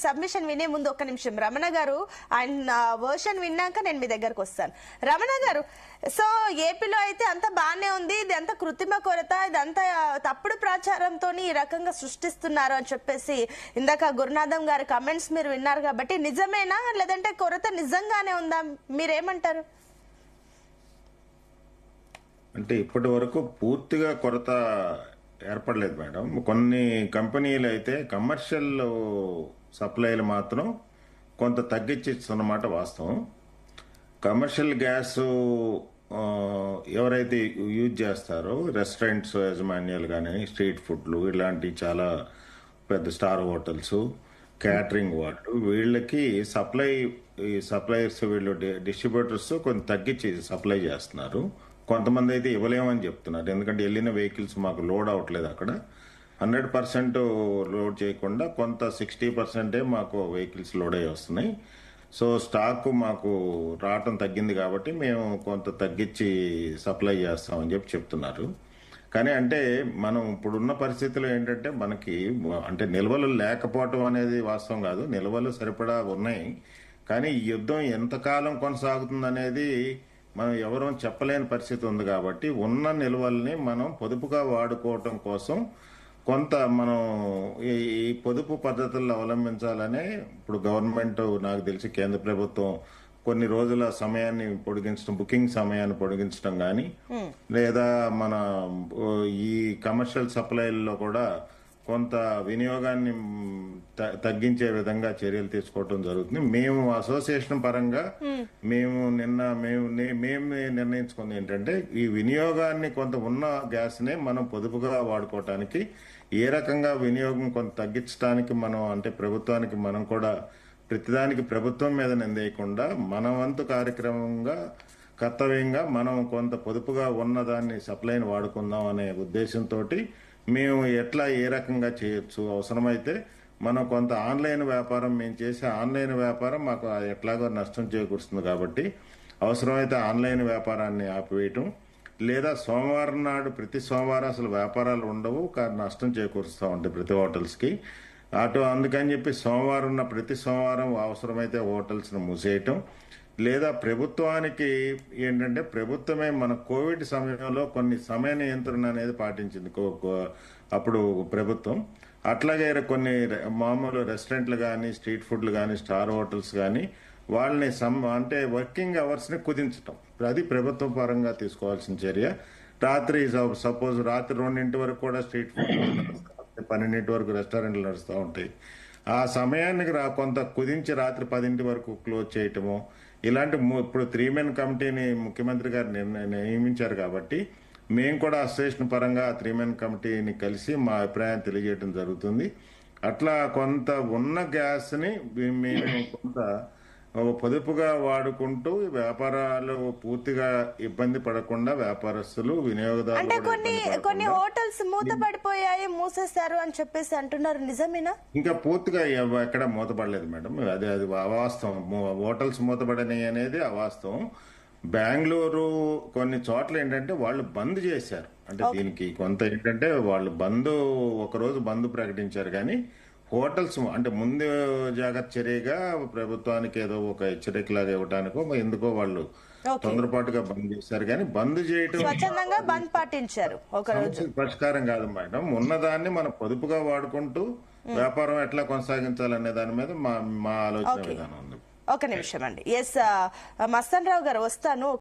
Submission వినే ముందు ఒక్క నిమిషం రమణ గారు ఆయన వర్షన్ విన్నాక నేను మీ దగ్గరకు వస్తాను. రమణ గారు, సో ఏపీలో అయితే అంత బానే ఉంది, ఇది అంత కృత్రిమ కొరత, ఇదంతా తప్పుడు ప్రచారంతో ఈ రకంగా సృష్టిస్తున్నారు అని చెప్పేసి ఇందాక గురునాథం గారి కమెంట్స్ మీరు విన్నారు కాబట్టి నిజమేనా లేదంటే కొరత నిజంగానే ఉందా, మీరేమంటారు? అంటే ఇప్పటి వరకు పూర్తిగా కొరత ఏర్పడలేదు మేడం. కొన్ని కంపెనీలు అయితే కమర్షియల్ సప్లైలు మాత్రం కొంత తగ్గించిస్తున్నమాట వాస్తవం. కమర్షియల్ గ్యాస్ ఎవరైతే యూజ్ చేస్తారో రెస్టారెంట్స్ యాజమాన్యాలు కానీ స్ట్రీట్ ఫుడ్లు ఇలాంటి చాలా పెద్ద స్టార్ హోటల్స్ క్యాటరింగ్ వాళ్ళు వీళ్ళకి సప్లైయర్స్ వీళ్ళు డిస్ట్రిబ్యూటర్స్ కొంత తగ్గించి సప్లై చేస్తున్నారు. కొంతమంది అయితే ఇవ్వలేమని చెప్తున్నారు, ఎందుకంటే వెళ్ళిన వెహికల్స్ మాకు లోడ్ అవ్వట్లేదు. అక్కడ 100% లోడ్ చేయకుండా కొంత 60% మాకు వెహికల్స్ లోడ్ అయ్యి వస్తున్నాయి. సో స్టాక్ మాకు రావటం తగ్గింది కాబట్టి మేము కొంత తగ్గించి సప్లై చేస్తామని చెప్తున్నారు. కానీ అంటే మనం ఇప్పుడున్న పరిస్థితుల్లో ఏంటంటే మనకి అంటే నిల్వలు లేకపోవటం అనేది వాస్తవం కాదు, నిల్వలు సరిపడా ఉన్నాయి. కానీ ఈ యుద్ధం ఎంతకాలం కొనసాగుతుంది అనేది మనం ఎవరూ చెప్పలేని పరిస్థితి ఉంది. కాబట్టి ఉన్న నిల్వల్ని మనం పొదుపుగా వాడుకోవటం కోసం కొంత మనం ఈ పొదుపు పద్ధతులను అవలంబించాలనే ఇప్పుడు గవర్నమెంట్, నాకు తెలిసి కేంద్ర ప్రభుత్వం కొన్ని రోజుల సమయాన్ని పొడిగించడం, బుకింగ్ సమయాన్ని పొడిగించడం కానీ, లేదా మన ఈ కమర్షియల్ సప్లైల్లో కూడా కొంత వినియోగాన్ని తగ్గించే విధంగా చర్యలు తీసుకోవడం జరుగుతుంది. మేము అసోసియేషన్ పరంగా మేము నిర్ణయించుకుంది ఏంటంటే ఈ వినియోగాన్ని కొంత ఉన్న గ్యాస్ నే మనం పొదుపుగా వాడుకోవటానికి ఏ రకంగా వినియోగం కొంత తగ్గించడానికి మనం అంటే ప్రభుత్వానికి మనం కూడా ప్రతిదానికి ప్రభుత్వం మీద నిందేయకుండా మన వంతు కార్యక్రమంగా కర్తవ్యంగా మనం కొంత పొదుపుగా ఉన్నదాన్ని సప్లైని వాడుకుందాం అనే ఉద్దేశంతో మేము ఎట్లా ఏ రకంగా చేయొచ్చు, అవసరమైతే మనం కొంత ఆన్లైన్ వ్యాపారం మేము చేసే ఆన్లైన్ వ్యాపారం మాకు ఎట్లాగో నష్టం చేకూరుస్తుంది కాబట్టి అవసరమైతే ఆన్లైన్ వ్యాపారాన్ని ఆపివేయటం, లేదా సోమవారం నాడు ప్రతి సోమవారం అసలు వ్యాపారాలు ఉండవు కానీ నష్టం చేకూరుస్తూ ఉంటాయి ప్రతి హోటల్స్కి. అందుకని చెప్పి ప్రతి సోమవారం అవసరమైతే హోటల్స్ను మూసేయటం, లేదా ప్రభుత్వానికి ఏంటంటే ప్రభుత్వమే మన కోవిడ్ సమయంలో కొన్ని సమయ నియంత్రణ అనేది పాటించింది అప్పుడు ప్రభుత్వం. అట్లాగే కొన్ని మామూలు రెస్టారెంట్లు కానీ స్ట్రీట్ ఫుడ్లు కానీ స్టార్ హోటల్స్ కానీ వాళ్ళని అంటే వర్కింగ్ అవర్స్ని కుదించటం, అది ప్రభుత్వ పరంగా తీసుకోవాల్సిన చర్య. సపోజ్ రాత్రి 2 వరకు కూడా స్ట్రీట్ ఫుడ్, 12 వరకు రెస్టారెంట్లు నడుస్తూ ఉంటాయి. ఆ సమయాన్ని కొంత కుదించి రాత్రి 10 వరకు క్లోజ్ చేయటము, ఇలాంటి ఇప్పుడు 3 మెన్ కమిటీని ముఖ్యమంత్రి గారు నియమించారు కాబట్టి మేము కూడా అసోసియేషన్ పరంగా 3 మెన్ కమిటీని కలిసి మా అభిప్రాయాన్ని తెలియజేయడం జరుగుతుంది. అట్లా కొంత ఉన్న గ్యాస్ ని మేము కొంత పొదుపుగా వాడుకుంటూ వ్యాపారాలు పూర్తిగా ఇబ్బంది పడకుండా వ్యాపారస్తులు వినియోగదారులు కొన్ని హోటల్స్ మూతపడిపోయాయి, మూసేశారు అని చెప్పేసి అంటున్నారు, నిజమేనా? ఇంకా పూర్తిగా ఎక్కడ మూతపడలేదు మేడం, అది అవాస్తవం. హోటల్స్ మూతపడని అనేది అవాస్తవం. బెంగళూరు కొన్ని చోట్ల ఏంటంటే వాళ్ళు బంద్ చేశారు. అంటే దీనికి కొంత ఏంటంటే వాళ్ళు ఒకరోజు బంద్ ప్రకటించారు. కానీ హోటల్స్ అంటే ముందు జాగ్రత్త చర్యగా ప్రభుత్వానికి ఏదో ఒక హెచ్చరికలాగా ఇవ్వడానికో ఎందుకో వాళ్ళు తొందరపాటుగా బంద్ చేశారు. కానీ బంద్ చేయటం పరిష్కారం కాదు మేడం. ఉన్నదాన్ని మనం పొదుపుగా వాడుకుంటూ వ్యాపారం ఎట్లా కొనసాగించాలనే దాని మీద మా ఆలోచన విధానం ఉంది. ఒక నిమిషం అండి. ఎస్ మస్తాన్ రావు గారు, వస్తాను.